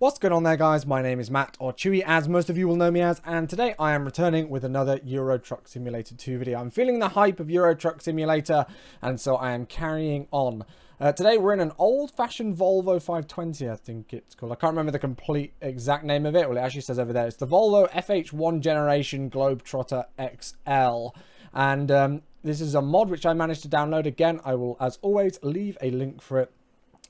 What's going on there, guys? My name is Matt, or Chewy, as most of you will know me as, and today I am returning with another Euro Truck Simulator 2 video. I'm feeling the hype of Euro Truck Simulator, and so I am carrying on. Today we're in an old-fashioned Volvo 520, I think it's called. I can't remember the complete exact name of it. Well, it actually says over there. It's the Volvo FH1 Generation Globetrotter XL. And this is a mod which I managed to download. Again, I will, as always, leave a link for it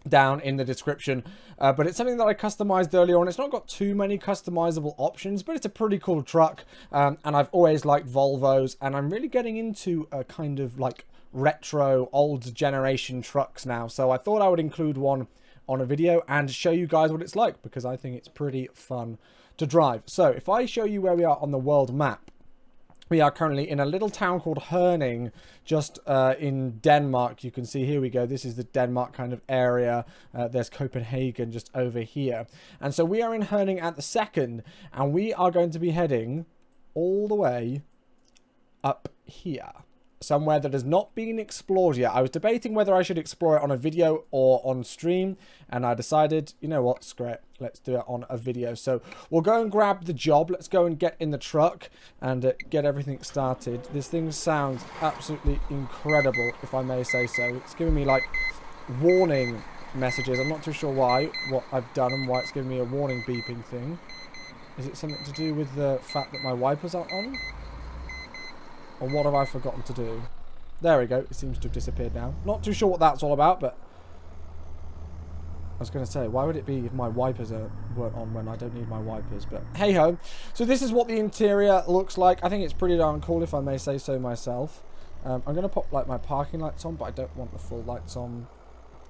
down in the description, but it's something that I customized earlier on. It's not got too many customizable options, but it's a pretty cool truck, and I've always liked Volvos, and I'm really getting into a kind of like retro old generation trucks now, so I thought I would include one on a video and show you guys what it's like, because I think it's pretty fun to drive. So if I show you where we are on the world map, we are currently in a little town called Herning, just in Denmark. You can see, here we go, this is the Denmark kind of area. There's Copenhagen just over here. And so we are in Herning at the second, and we are going to be heading all the way up here, somewhere that has not been explored yet. I was debating whether I should explore it on a video or on stream, and I decided, you know what, screw it, let's do it on a video. So we'll go and grab the job. Let's go and get in the truck and get everything started. This thing sounds absolutely incredible, if I may say so. It's giving me like warning messages. I'm not too sure why, what I've done and why it's giving me a warning beeping thing. Is it something to do with the fact that my wipers aren't on? Or what have I forgotten to do? There we go. It seems to have disappeared now. Not too sure what that's all about, but I was going to say, why would it be if my wipers weren't on when I don't need my wipers? But hey ho. So this is what the interior looks like. I think it's pretty darn cool, if I may say so myself. I'm going to pop like my parking lights on, but I don't want the full lights on.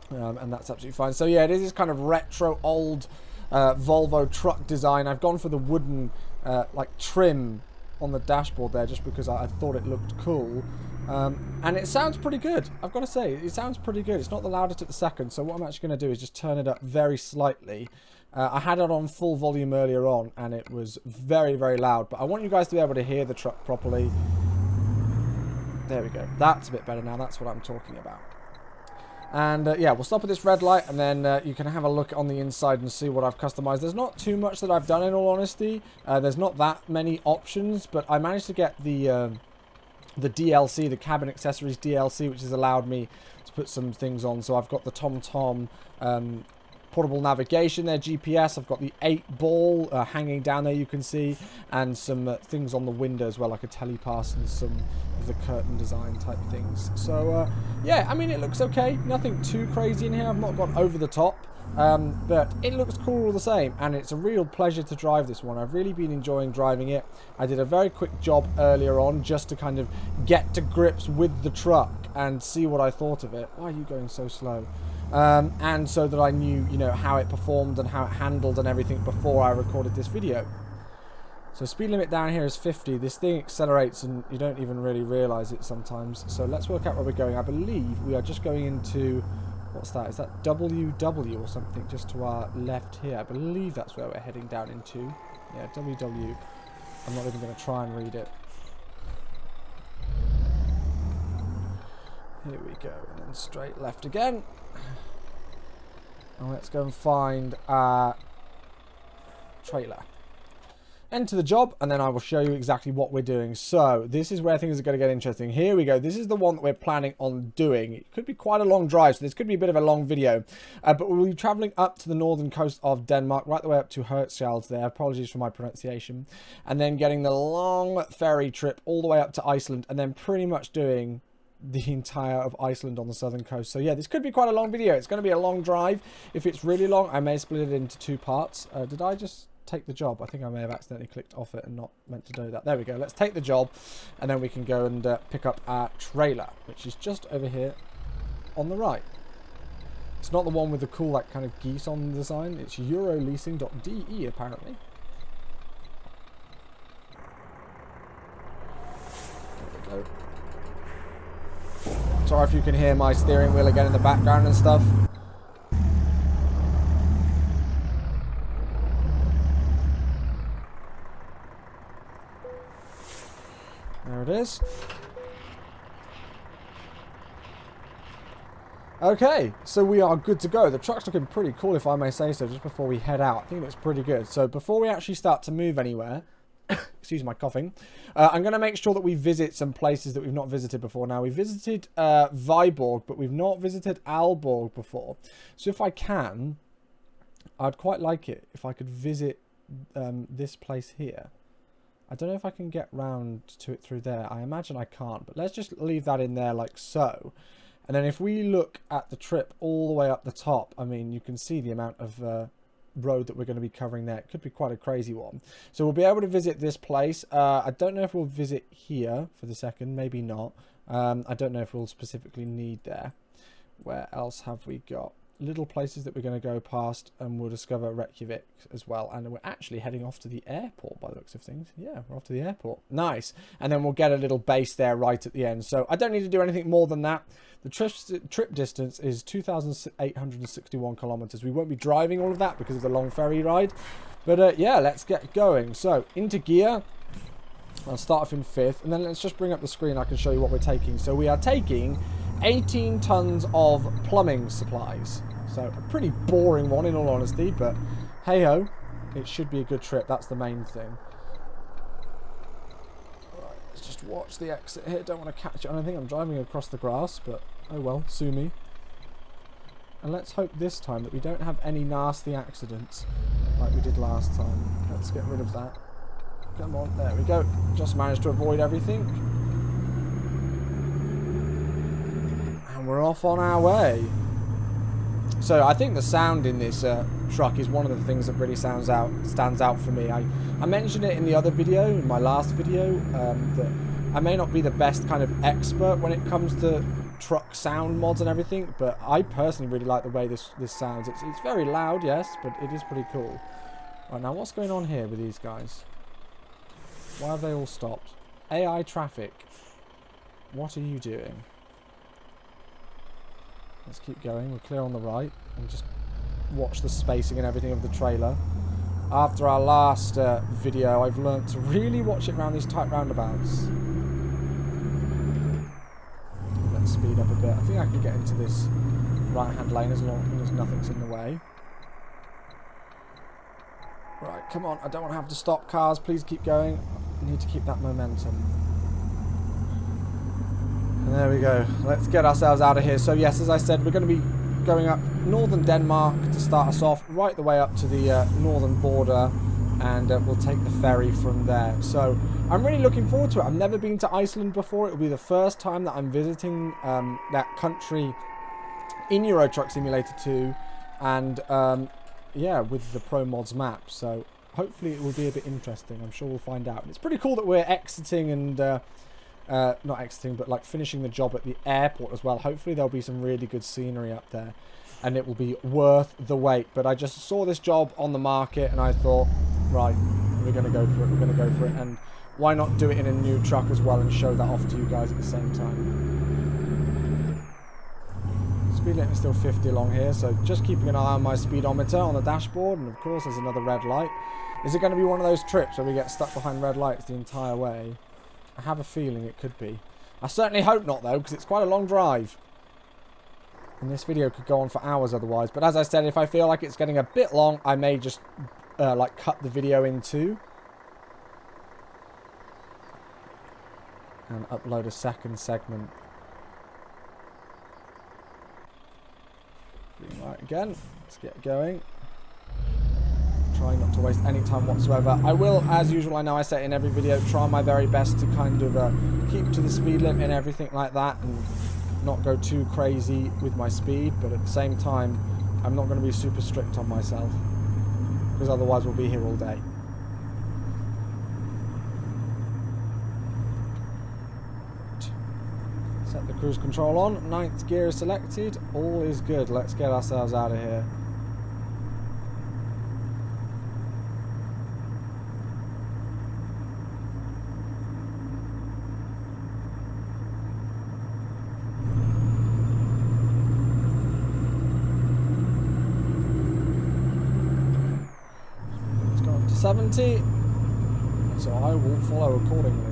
And that's absolutely fine. So yeah, it is this kind of retro old Volvo truck design. I've gone for the wooden like trim on the dashboard there, just because I thought it looked cool, and it sounds pretty good. I've got to say, it sounds pretty good. It's not the loudest at the second, so what I'm actually going to do is just turn it up very slightly. I had it on full volume earlier on, and it was very, very loud, but I want you guys to be able to hear the truck properly. There we go. That's a bit better now. That's what I'm talking about. And yeah, we'll stop at this red light, and then you can have a look on the inside and see what I've customized. There's not too much that I've done, in all honesty. There's not that many options, but I managed to get the DLC, the cabin accessories DLC, which has allowed me to put some things on. So I've got the TomTom portable navigation there, GPS. I've got the 8-ball hanging down there, you can see, and some things on the window as well, like a telepass and some of the curtain design type things. So yeah, I mean, it looks okay. Nothing too crazy in here. I've not gone over the top, but it looks cool all the same, and it's a real pleasure to drive this one. I've really been enjoying driving it. I did a very quick job earlier on just to kind of get to grips with the truck and see what I thought of it. Why are you going so slow? And so that I knew, you know, how it performed and how it handled and everything before I recorded this video. So speed limit down here is 50. This thing accelerates and you don't even really realise it sometimes. So let's work out where we're going. I believe we are just going into, what's that? Is that WW or something just to our left here? I believe that's where we're heading down into. Yeah, WW. I'm not even going to try and read it. Here we go, and then straight left again. And let's go and find our trailer. Enter the job, and then I will show you exactly what we're doing. So this is where things are going to get interesting. Here we go. This is the one that we're planning on doing. It could be quite a long drive, so this could be a bit of a long video. But we'll be traveling up to the northern coast of Denmark, right the way up to Hirtshals there. Apologies for my pronunciation. And then getting the long ferry trip all the way up to Iceland, and then pretty much doing the entire of Iceland on the southern coast. So yeah, this could be quite a long video. It's going to be a long drive. If it's really long, I may split it into 2 parts. Did I just take the job? I think I may have accidentally clicked off it and not meant to do that. There we go. Let's take the job, and then we can go and pick up our trailer, which is just over here on the right. It's not the one with the cool, like, kind of geese on the design. It's euroleasing.de apparently. There we go. Sorry if you can hear my steering wheel again in the background and stuff. There it is. Okay, so we are good to go. The truck's looking pretty cool, if I may say so, just before we head out. I think it looks pretty good. So before we actually start to move anywhere, excuse my coughing, I'm going to make sure that we visit some places that we've not visited before. Now, we visited Viborg, but we've not visited Aalborg before. So if I can, I'd quite like it if I could visit this place here. I don't know if I can get round to it through there. I imagine I can't, but let's just leave that in there like so. And then if we look at the trip all the way up the top, I mean, you can see the amount of road that we're going to be covering there. It could be quite a crazy one. So we'll be able to visit this place. I don't know if we'll visit here for the second. Maybe not. I don't know if we'll specifically need there. Where else have we got? Little places that we're going to go past, and we'll discover Reykjavik as well. And we're actually heading off to the airport by the looks of things. Yeah, we're off to the airport. Nice. And then we'll get a little base there right at the end. So I don't need to do anything more than that. The trip distance is 2,861 kilometers. We won't be driving all of that because of the long ferry ride. But yeah, let's get going. So into gear. I'll start off in 5th, and then let's just bring up the screen. I can show you what we're taking. So we are taking 18 tons of plumbing supplies. So a pretty boring one in all honesty, but hey ho, it should be a good trip. That's the main thing. Right, let's just watch the exit here. Don't want to catch it on anything. I'm driving across the grass, but oh well, sue me. And let's hope this time that we don't have any nasty accidents like we did last time. Let's get rid of that. Come on, there we go. Just managed to avoid everything. And we're off on our way. So I think the sound in this truck is one of the things that really stands out for me. I mentioned it in the other video, in my last video, that I may not be the best kind of expert when it comes to truck sound mods and everything, but I personally really like the way this sounds. It's very loud, yes, but it is pretty cool. Right, now what's going on here with these guys? Why have they all stopped? AI traffic. What are you doing? Let's keep going. We're clear on the right. And just watch the spacing and everything of the trailer. After our last video, I've learnt to really watch it around these tight roundabouts. Let's speed up a bit. I think I can get into this right-hand lane as long as nothing's in the way. Right, come on. I don't want to have to stop cars. Please keep going. I need to keep that momentum. And there we go. Let's get ourselves out of here. So yes, as I said, we're going to be going up northern Denmark to start us off, right the way up to the northern border, and we'll take the ferry from there. So I'm really looking forward to it. I've never been to Iceland before. It'll be the first time that I'm visiting that country in Euro Truck Simulator 2, and yeah, with the Pro Mods map. So hopefully it will be a bit interesting. I'm sure we'll find out. It's pretty cool that we're exiting and not exiting, but like finishing the job at the airport as well. Hopefully there'll be some really good scenery up there, and it will be worth the wait. But I just saw this job on the market, and I thought, right, we're going to go for it. We're going to go for it, and why not do it in a new truck as well and show that off to you guys at the same time. Speed limit is still 50 along here, so just keeping an eye on my speedometer on the dashboard. And of course there's another red light. Is it going to be one of those trips where we get stuck behind red lights the entire way? I have a feeling it could be. I certainly hope not though, because it's quite a long drive. And this video could go on for hours otherwise. But as I said, if I feel like it's getting a bit long, I may just like cut the video in two. And upload a second segment. Green light again. Let's get going. Trying not to waste any time whatsoever. I will, as usual, I know I say it in every video, try my very best to kind of keep to the speed limit and everything like that, and not go too crazy with my speed, but at the same time I'm not going to be super strict on myself, because otherwise we'll be here all day. Set the cruise control on, 9th gear is selected, all is good. Let's get ourselves out of here. It's gone to 70, so I will follow accordingly.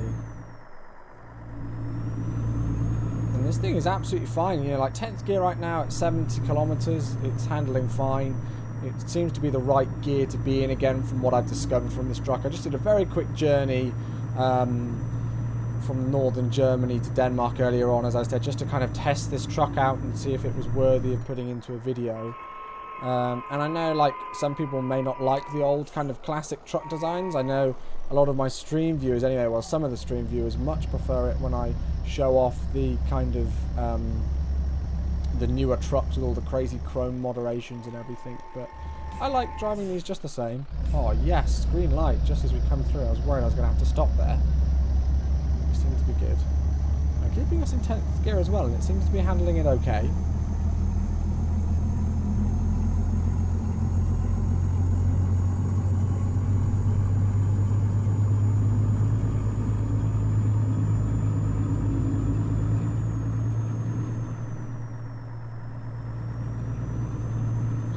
this thing is absolutely fine. You know, like 10th gear right now at 70 kilometers, it's handling fine. It seems to be the right gear to be in again from what I've discovered from this truck. I just did a very quick journey from northern Germany to Denmark earlier on, as I said, just to kind of test this truck out and see if it was worthy of putting into a video. And I know, like, some people may not like the old kind of classic truck designs. I know a lot of my stream viewers anyway, well, some of the stream viewers much prefer it when I show off the kind of the newer trucks with all the crazy chrome moderations and everything, but I like driving these just the same. Oh yes, green light just as we come through. I was worried I was going to have to stop there. It seems to be good. Now, keeping us in 10th gear as well, and it seems to be handling it okay.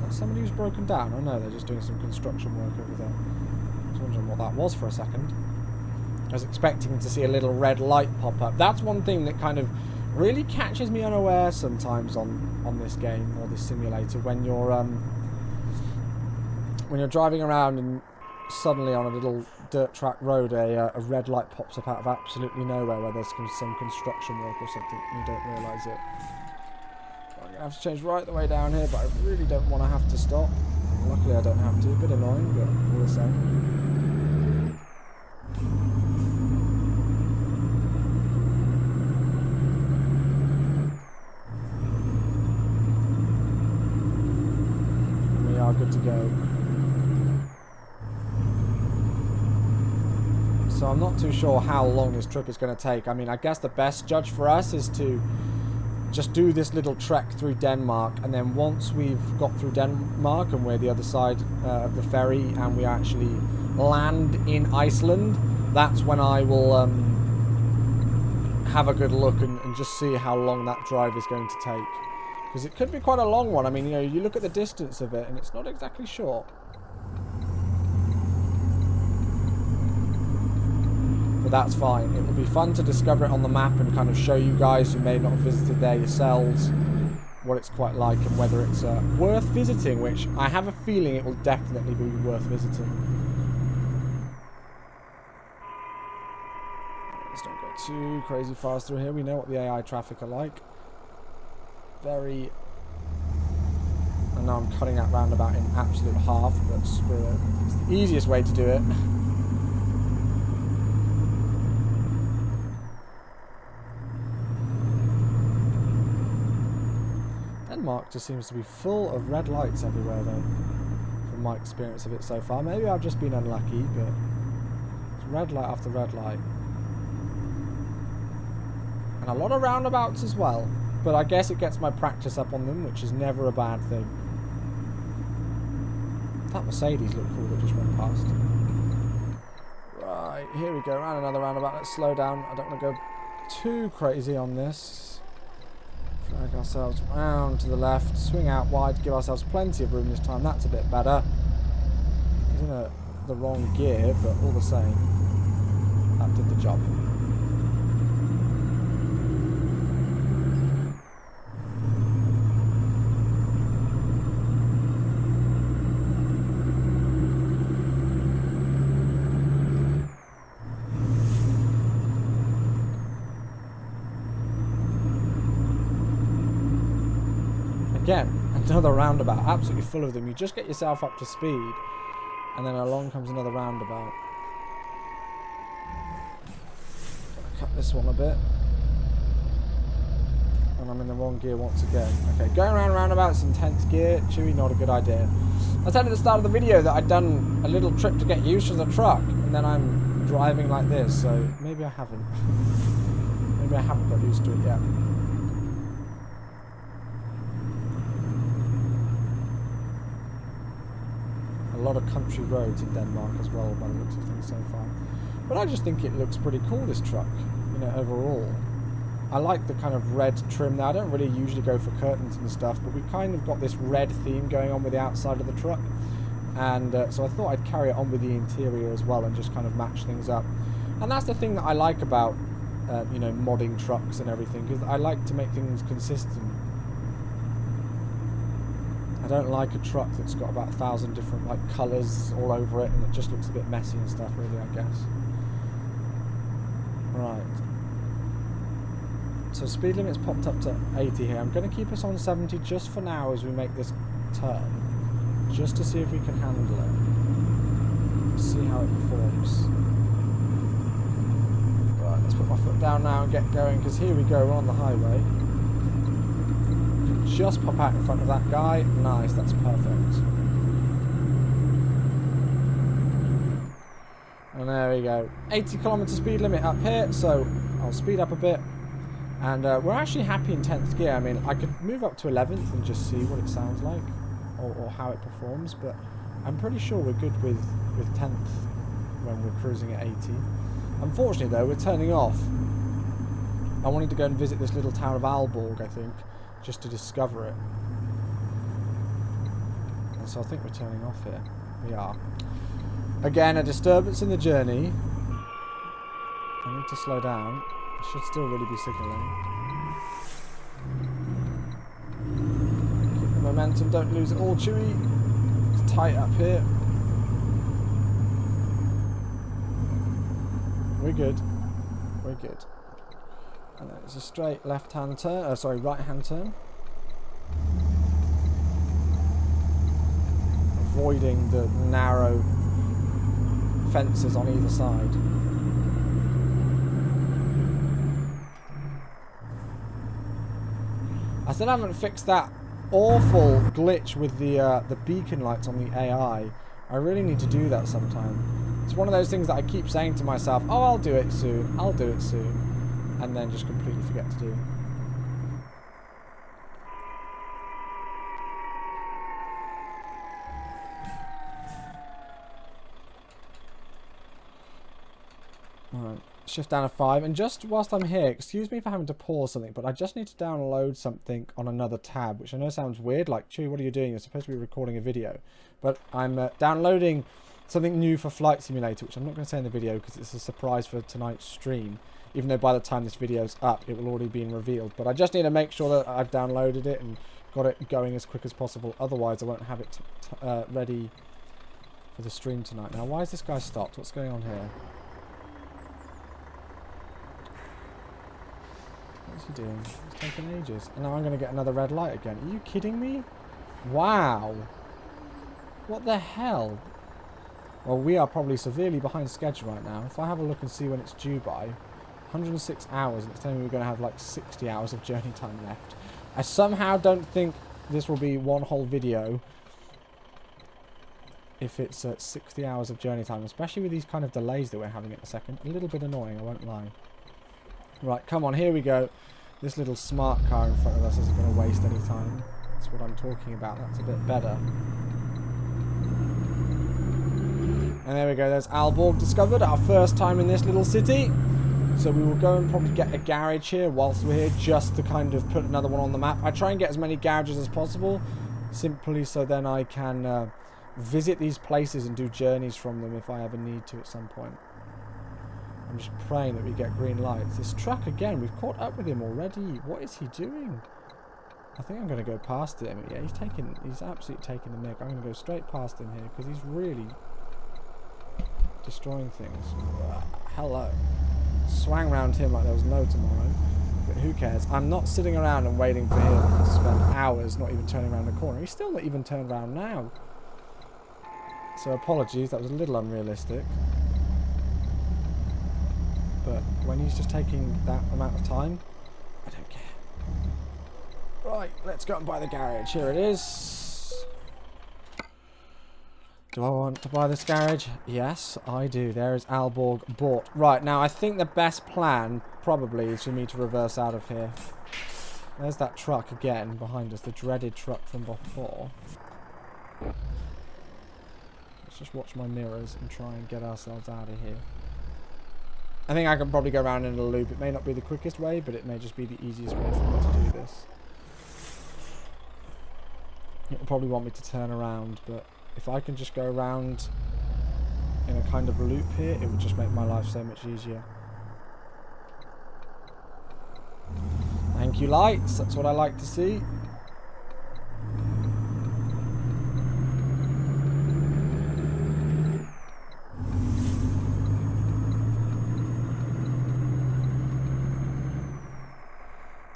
Somebody who's broken down? Oh no, they're just doing some construction work over there. I was wondering what that was for a second. I was expecting to see a little red light pop up. That's one thing that kind of really catches me unaware sometimes on this game or this simulator, when you're driving around and suddenly on a little dirt track road a red light pops up out of absolutely nowhere where there's some construction work or something and you don't realise it. I'm going to have to change right the way down here, but I really don't want to have to stop. Luckily I don't have to. A bit annoying, but all the same. We are good to go. So I'm not too sure how long this trip is going to take. I mean, I guess the best judge for us is to just do this little trek through Denmark, and then once we've got through Denmark and we're the other side of the ferry and we actually land in Iceland, that's when I will have a good look and just see how long that drive is going to take, because it could be quite a long one. I mean, you know, you look at the distance of it and it's not exactly short. But that's fine. It will be fun to discover it on the map and kind of show you guys who may not have visited there yourselves what it's quite like and whether it's worth visiting, which I have a feeling it will definitely be worth visiting. Let's don't go too crazy fast through here. We know what the AI traffic are like. Very... I know I'm cutting that roundabout in absolute half, but screw it. It's the easiest way to do it. Denmark just seems to be full of red lights everywhere though, from my experience of it so far. Maybe I've just been unlucky, but it's red light after red light. And a lot of roundabouts as well, but I guess it gets my practice up on them, which is never a bad thing. That Mercedes looked cool that just went past. Right, here we go, around another roundabout. Let's slow down. I don't want to go too crazy on this. Drag ourselves round to the left, swing out wide, give ourselves plenty of room this time. That's a bit better. He's in the wrong gear, but all the same, that did the job. Again, another roundabout, absolutely full of them. You just get yourself up to speed, and then along comes another roundabout. Cut this one a bit. And I'm in the wrong gear once again. Okay, going around roundabouts in 10th gear, Chewy, not a good idea. I said at the start of the video that I'd done a little trip to get used to the truck, and then I'm driving like this, so maybe I haven't. Maybe I haven't got used to it yet. A lot of country roads in Denmark as well, by the looks of things so far. But I just think it looks pretty cool, this truck, you know, overall. I like the kind of red trim now. I don't really usually go for curtains and stuff, but we kind of got this red theme going on with the outside of the truck. And so I thought I'd carry it on with the interior as well and just kind of match things up. And that's the thing that I like about you know, modding trucks and everything, because I like to make things consistent. I don't like a truck that's got about 1,000 different like colours all over it, and it just looks a bit messy and stuff, really, I guess. Right. So speed limit's popped up to 80 here. I'm going to keep us on 70 just for now as we make this turn, just to see if we can handle it. See how it performs. Right, let's put my foot down now and get going, because here we go, we're on the highway. Just pop out in front of that guy. Nice, that's perfect. And there we go. 80 km speed limit up here, so I'll speed up a bit. And we're actually happy in 10th gear. I mean, I could move up to 11th and just see what it sounds like, or how it performs, but I'm pretty sure we're good with 10th when we're cruising at 80. Unfortunately though, we're turning off. I wanted to go and visit this little town of Aalborg, I think, just to discover it. And so I think we're turning off here. We are. Again, a disturbance in the journey. I need to slow down. I should still really be signalling. Keep the momentum, don't lose it all, Chewie. It's tight up here. We're good. We're good. And then it's a straight left-hand turn, sorry, right-hand turn. Avoiding the narrow fences on either side. I still haven't fixed that awful glitch with the beacon lights on the AI. I really need to do that sometime. It's one of those things that I keep saying to myself, oh, I'll do it soon, I'll do it soon, and then just completely forget to do. Alright, shift down to 5, and just whilst I'm here, excuse me for having to pause something, but I just need to download something on another tab, which I know sounds weird, like, Chewie, what are you doing? You're supposed to be recording a video. But I'm downloading something new for Flight Simulator, which I'm not going to say in the video because it's a surprise for tonight's stream, even though by the time this video's up, it will already be revealed. But I just need to make sure that I've downloaded it and got it going as quick as possible, otherwise I won't have it ready for the stream tonight. Now, why is this guy stopped? What's going on here? What's he doing? It's taking ages. And now I'm going to get another red light again. Are you kidding me? Wow. What the hell? Well, we are probably severely behind schedule right now. If I have a look and see when it's due by, 106 hours, and it's telling me we're going to have like 60 hours of journey time left. I somehow don't think this will be one whole video if it's 60 hours of journey time, especially with these kind of delays that we're having at the second. A little bit annoying, I won't lie. Right, come on, here we go. This little smart car in front of us isn't going to waste any time. That's what I'm talking about. That's a bit better. And there we go. There's Aalborg discovered. Our first time in this little city. So we will go and probably get a garage here whilst we're here, just to kind of put another one on the map. I try and get as many garages as possible, simply so then I can visit these places and do journeys from them if I ever need to at some point. I'm just praying that we get green lights. This truck again, we've caught up with him already. What is he doing? I think I'm going to go past him. Yeah, he's absolutely taking the mick. I'm going to go straight past him here because he's really destroying things. Hello. Swang round him like there was no tomorrow. But who cares? I'm not sitting around and waiting for him to spend hours not even turning around the corner. He's still not even turned around now. So apologies, that was a little unrealistic. But when he's just taking that amount of time, I don't care. Right, let's go and buy the garage. Here it is. Do I want to buy this garage? Yes, I do. There is Aalborg bought. Right, now I think the best plan probably is for me to reverse out of here. There's that truck again behind us, the dreaded truck from before. Let's just watch my mirrors and try and get ourselves out of here. I think I can probably go around in a loop. It may not be the quickest way, but it may just be the easiest way for me to do this. It'll probably want me to turn around, but if I can just go around in a kind of loop here, it would just make my life so much easier. Thank you, lights. That's what I like to see.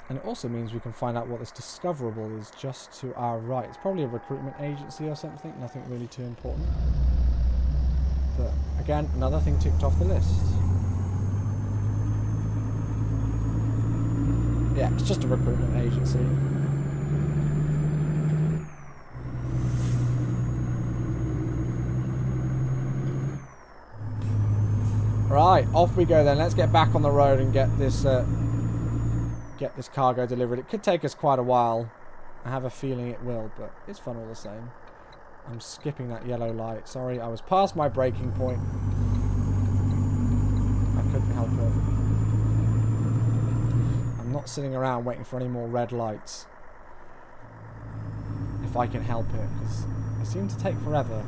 And it also means we can find out what this discoverable is just to our right. It's probably a recruitment agency or something. Nothing really too important. But again, another thing ticked off the list. Yeah, it's just a recruitment agency. Right, off we go then. Let's get back on the road and get this cargo delivered. It could take us quite a while. I have a feeling it will, but it's fun all the same. I'm skipping that yellow light. Sorry, I was past my braking point. I couldn't help it. I'm not sitting around waiting for any more red lights. If I can help it, because they seem to take forever.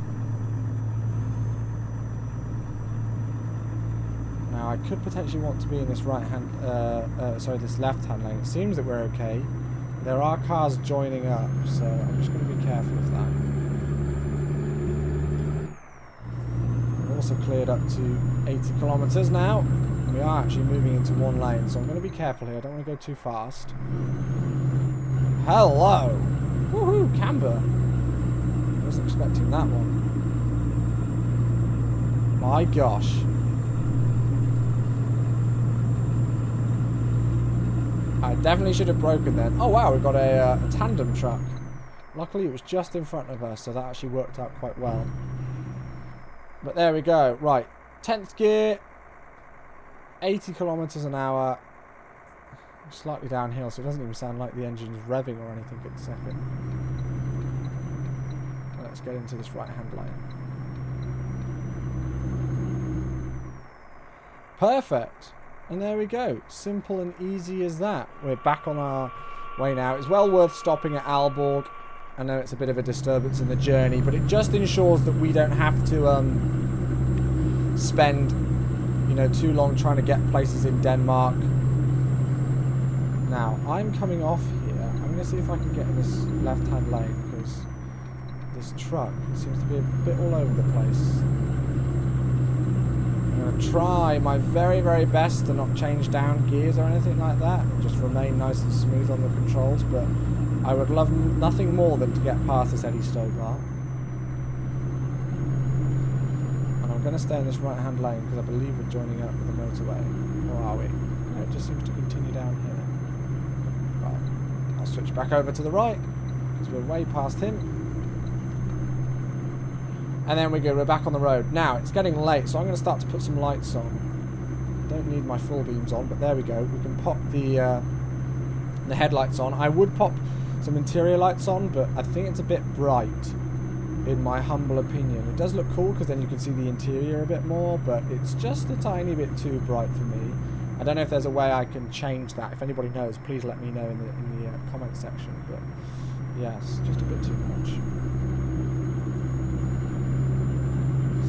Now, I could potentially want to be in this this left-hand lane. It seems that we're okay. There are cars joining up, so I'm just going to be careful of that. We're also cleared up to 80 kilometers now. We are actually moving into one lane, so I'm going to be careful here. I don't want to go too fast. Hello! Woohoo! Camber! I wasn't expecting that one. My gosh. I definitely should have broken then. Oh wow, we've got a tandem truck. Luckily it was just in front of us, so that actually worked out quite well. But there we go. Right, 10th gear, 80 kilometers an hour. Slightly downhill, so it doesn't even sound like the engine's revving or anything at the second. Let's get into this right-hand lane. Perfect. And there we go. Simple and easy as that. We're back on our way now. It's well worth stopping at Aalborg. I know it's a bit of a disturbance in the journey, but it just ensures that we don't have to spend, you know, too long trying to get places in Denmark. Now, I'm coming off here. I'm going to see if I can get in this left-hand lane, because this truck seems to be a bit all over the place. I'm going to try my very, very best to not change down gears or anything like that, and just remain nice and smooth on the controls, but I would love nothing more than to get past this Eddie Stobart. And I'm going to stay in this right-hand lane because I believe we're joining up with the motorway. Or are we? No, it just seems to continue down here. Right, I'll switch back over to the right because we're way past him. And then we're back on the road. Now, it's getting late, so I'm going to start to put some lights on. Don't need my full beams on, but there we go. We can pop the headlights on. I would pop some interior lights on, but I think it's a bit bright, in my humble opinion. It does look cool, because then you can see the interior a bit more, but it's just a tiny bit too bright for me. I don't know if there's a way I can change that. If anybody knows, please let me know in the comment section. But yes, just a bit too much.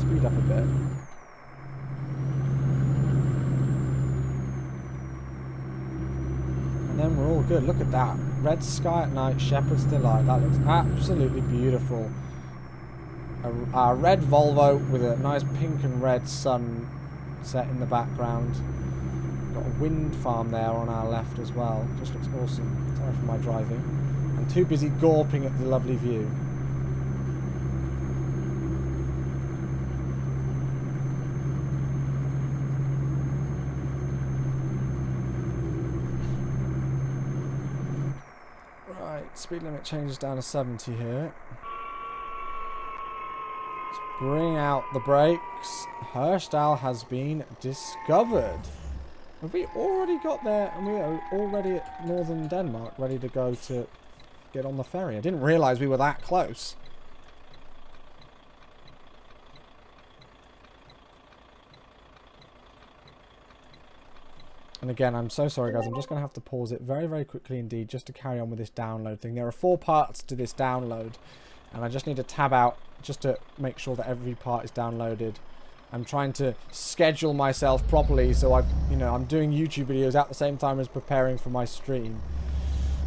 Speed up a bit. And then we're all good. Look at that. Red sky at night, Shepherd's Delight. That looks absolutely beautiful. A red Volvo with a nice pink and red sun set in the background. Got a wind farm there on our left as well. Just looks awesome. Sorry for my driving. I'm too busy gawping at the lovely view. Speed limit changes down to 70 here. Let's bring out the brakes. Hirschtal has been discovered. Have we already got there and we are already at northern Denmark, ready to go to get on the ferry? I didn't realise we were that close. And again, I'm so sorry guys, I'm just going to have to pause it very, very quickly indeed just to carry on with this download thing. There are 4 parts to this download, and I just need to tab out just to make sure that every part is downloaded. I'm trying to schedule myself properly, so I'm doing YouTube videos at the same time as preparing for my stream.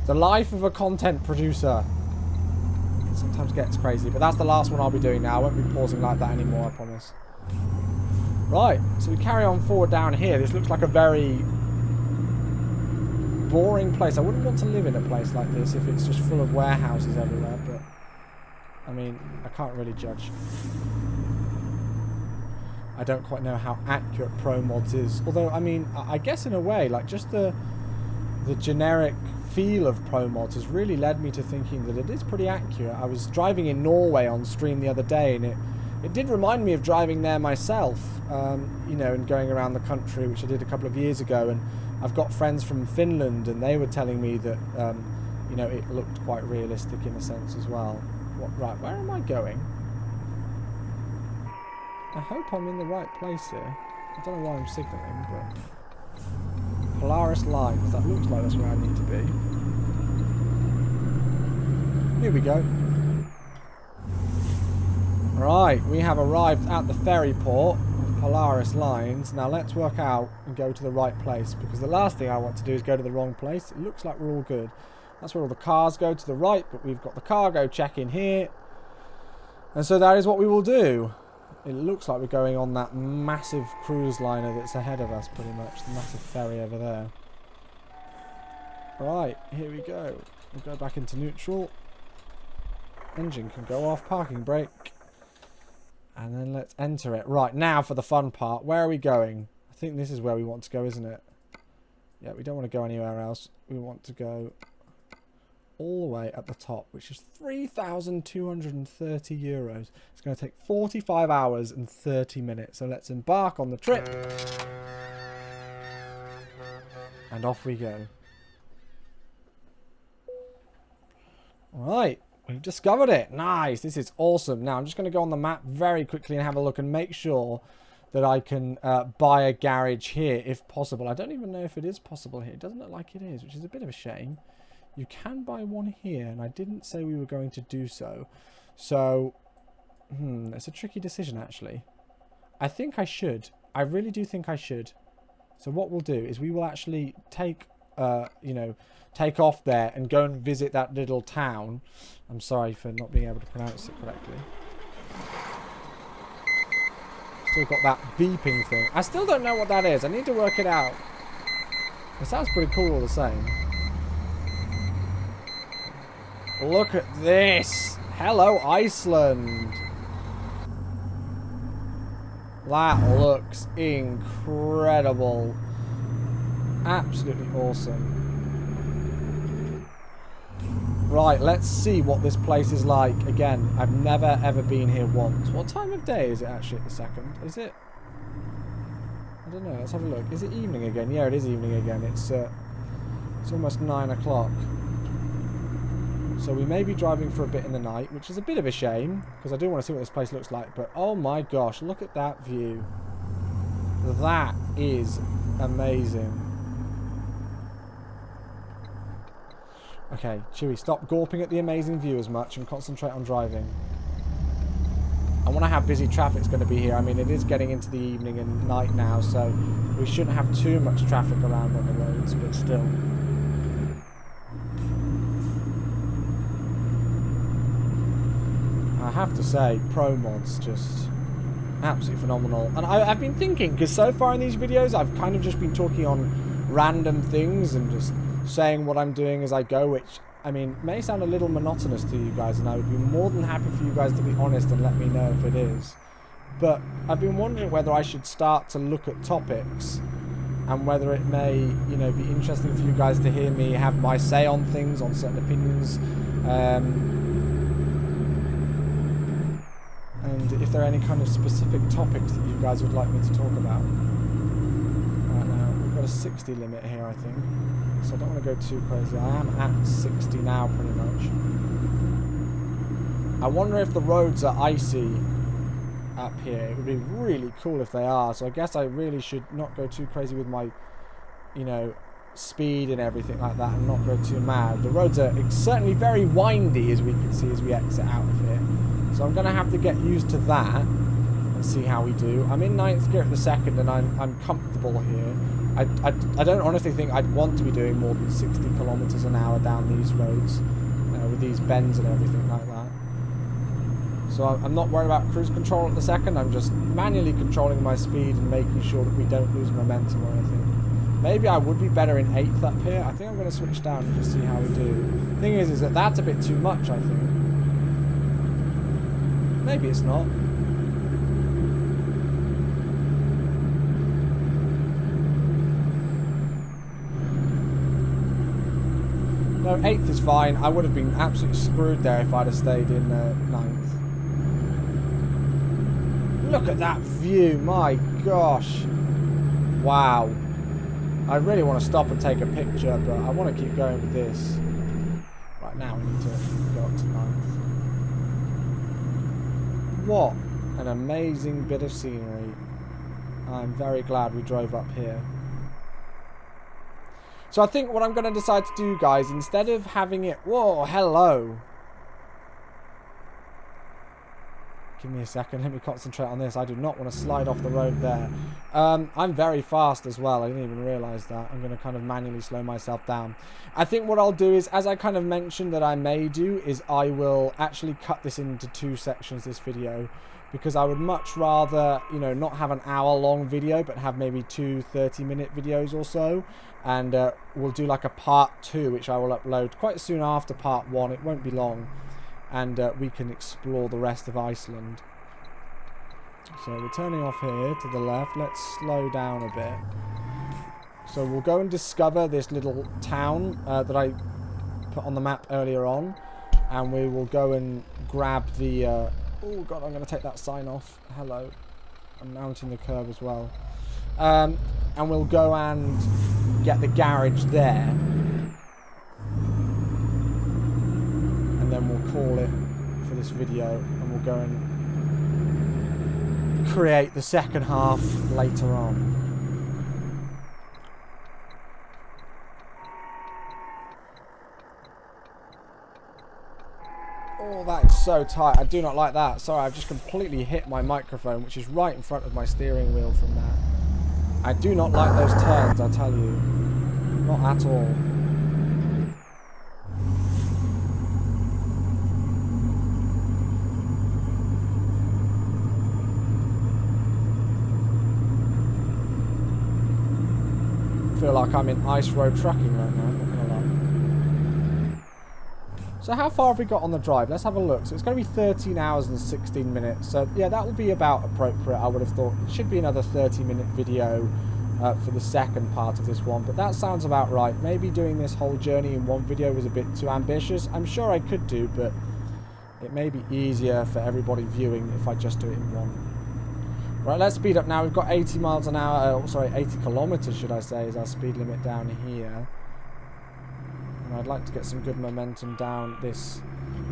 The life of a content producer. It sometimes gets crazy, but that's the last one I'll be doing now. I won't be pausing like that anymore, I promise. Right, so we carry on forward down here. This looks like a very boring place. I wouldn't want to live in a place like this if it's just full of warehouses everywhere, but I mean, I can't really judge. I don't quite know how accurate ProMods is. Although, I mean, I guess in a way, like just the generic feel of ProMods has really led me to thinking that it is pretty accurate. I was driving in Norway on stream the other day, and it did remind me of driving there myself, you know, and going around the country, which I did a couple of years ago. And I've got friends from Finland, and they were telling me that, you know, it looked quite realistic in a sense as well. Right, where am I going? I hope I'm in the right place here. I don't know why I'm signalling, but... Polaris Lines, that looks like that's where I need to be. Here we go. Right, we have arrived at the ferry port of Polaris Lines. Now let's work out and go to the right place, because the last thing I want to do is go to the wrong place. It looks like we're all good. That's where all the cars go, to the right, but we've got the cargo check-in here. And so that is what we will do. It looks like we're going on that massive cruise liner that's ahead of us, pretty much. The massive ferry over there. Right, here we go. We'll go back into neutral. Engine can go off, parking brake. And then let's enter it. Right, now for the fun part. Where are we going? I think this is where we want to go, isn't it? Yeah, we don't want to go anywhere else. We want to go all the way at the top, which is 3,230 euros. It's going to take 45 hours and 30 minutes. So let's embark on the trip. And off we go. Right, we've discovered it. Nice, this is awesome. Now I'm just going to go on the map very quickly and have a look and make sure that I can buy a garage here if possible. I don't even know if it is possible here. It doesn't look like it is, which is a bit of a shame. You can buy one here, and I didn't say we were going to do so. So, it's a tricky decision, actually. I think I should. I really do think I should. So what we'll do is we will actually take, you know, take off there and go and visit that little town. I'm sorry for not being able to pronounce it correctly. Still got that beeping thing. I still don't know what that is. I need to work it out. It sounds pretty cool all the same. Look at this! Hello, Iceland! That looks incredible. Absolutely awesome. Right, let's see what this place is like. Again, I've never ever been here once. What time of day is it actually at the second? Is it? I don't know, let's have a look. Is it evening again? Yeah, it is evening again. It's almost 9 o'clock. So we may be driving for a bit in the night, which is a bit of a shame, because I do want to see what this place looks like. But oh my gosh, look at that view. That is amazing. Okay, Chewie, stop gawping at the amazing view as much and concentrate on driving. I wonder how busy traffic's going to be here. I mean, it is getting into the evening and night now, so we shouldn't have too much traffic around on the roads, but still. I have to say, ProMods just absolutely phenomenal. And I've been thinking, because so far in these videos, I've kind of just been talking on random things and just saying what I'm doing as I go, which, I mean, may sound a little monotonous to you guys, and I would be more than happy for you guys to be honest and let me know if it is. But I've been wondering whether I should start to look at topics and whether it may, you know, be interesting for you guys to hear me have my say on things, on certain opinions. And if there are any kind of specific topics that you guys would like me to talk about. Right now, we've got a 60 limit here, I think. So I don't want to go too crazy. I am at 60 now, pretty much. I wonder if the roads are icy up here. It would be really cool if they are. So I guess I really should not go too crazy with my, you know, speed and everything like that, and not go too mad. The roads are certainly very windy, as we can see as we exit out of here. So I'm going to have to get used to that and see how we do. I'm in 9th gear at the second, and I'm comfortable here. I don't honestly think I'd want to be doing more than 60 kilometers an hour down these roads with these bends and everything like that. So I'm not worried about cruise control at the second. I'm just manually controlling my speed and making sure that we don't lose momentum or anything. Maybe I would be better in 8th up here. I think I'm going to switch down and just see how we do. Thing is that that's a bit too much, I think. Maybe it's not. No, 8th is fine. I would have been absolutely screwed there if I'd have stayed in 9th. Look at that view, my gosh. Wow. I really want to stop and take a picture, but I want to keep going with this. Right, now we need to go up to 9th. What an amazing bit of scenery. I'm very glad we drove up here. So I think what I'm going to decide to do, guys, instead of having it... Whoa, hello. Give me a second. Let me concentrate on this. I do not want to slide off the road there. I'm very fast as well. I didn't even realise that. I'm going to kind of manually slow myself down. I think what I'll do is, as I kind of mentioned that I may do, is I will actually cut this into 2 sections, this video. Because I would much rather, you know, not have an hour-long video, but have maybe 2 30-minute videos or so. And we'll do like a part 2, which I will upload quite soon after part 1. It won't be long. And we can explore the rest of Iceland. So we're turning off here to the left. Let's slow down a bit. So we'll go and discover this little town that I put on the map earlier on. And we will go and grab the... oh god, I'm going to take that sign off. Hello. I'm mounting the curb as well. And we'll go and get the garage there. And then we'll call it for this video. And we'll go and create the second half later on. Oh, that is so tight. I do not like that. Sorry, I've just completely hit my microphone, which is right in front of my steering wheel from that. I do not like those turns, I tell you. Not at all. I feel like I'm in ice road trucking right now, I'm not gonna lie. So how far have we got on the drive? Let's have a look. So it's going to be 13 hours and 16 minutes. So yeah, that will be about appropriate, I would have thought. It should be another 30-minute video for the second part of this one. But that sounds about right. Maybe doing this whole journey in one video was a bit too ambitious. I'm sure I could do, but it may be easier for everybody viewing if I just do it in one. Right, let's speed up now. We've got 80 miles an hour. Sorry, 80 kilometers, should I say, is our speed limit down here. And I'd like to get some good momentum down this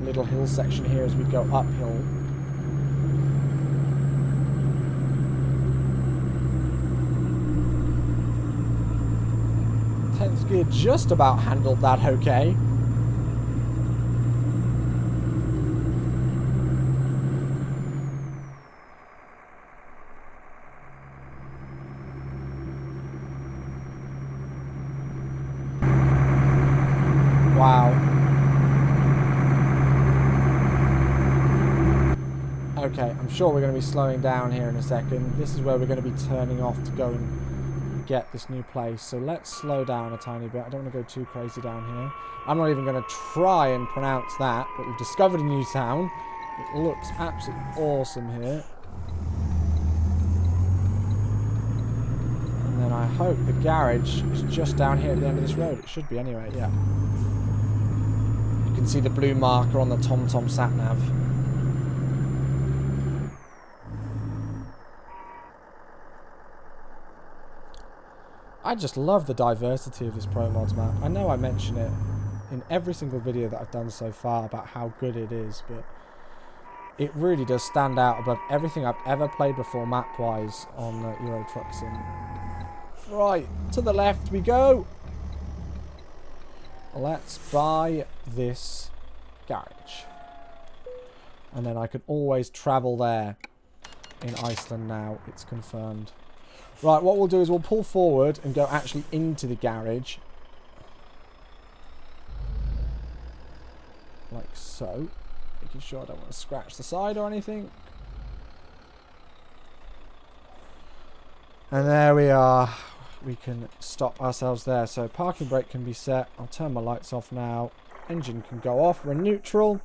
little hill section here as we go uphill. Tenth gear just about handled that okay. Wow. Okay, I'm sure we're going to be slowing down here in a second. This is where we're going to be turning off to go and get this new place. So let's slow down a tiny bit. I don't want to go too crazy down here. I'm not even going to try and pronounce that, but we've discovered a new town. It looks absolutely awesome here. And then I hope the garage is just down here at the end of this road. It should be anyway, yeah. You can see the blue marker on the TomTom sat-nav. I just love the diversity of this ProMods map. I know I mention it in every single video that I've done so far about how good it is, but it really does stand out above everything I've ever played before map-wise on Euro Truck Sim. Right, to the left we go. Let's buy this garage. And then I can always travel there in Iceland now. It's confirmed. Right, what we'll do is we'll pull forward and go actually into the garage. Like so. Making sure I don't want to scratch the side or anything. And there we are. We can stop ourselves there. So parking brake can be set. I'll turn my lights off now. Engine can go off. We're neutral.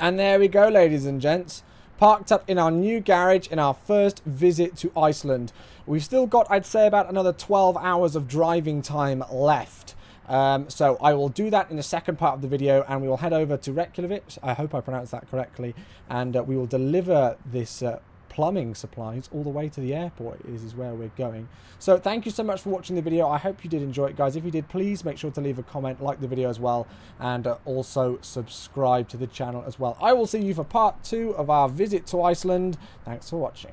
And there we go, ladies and gents. Parked up in our new garage in our first visit to Iceland. We've still got, I'd say, about another 12 hours of driving time left. So I will do that in the second part of the video, and we will head over to Reykjavik. I hope I pronounced that correctly. And we will deliver this plumbing supplies all the way to the airport. Is where we're going. So thank you so much for watching the video. I hope you did enjoy it, guys. If you did, please make sure to leave a comment, like the video as well, and also subscribe to the channel as well. I will see you for part 2 of our visit to Iceland. Thanks for watching.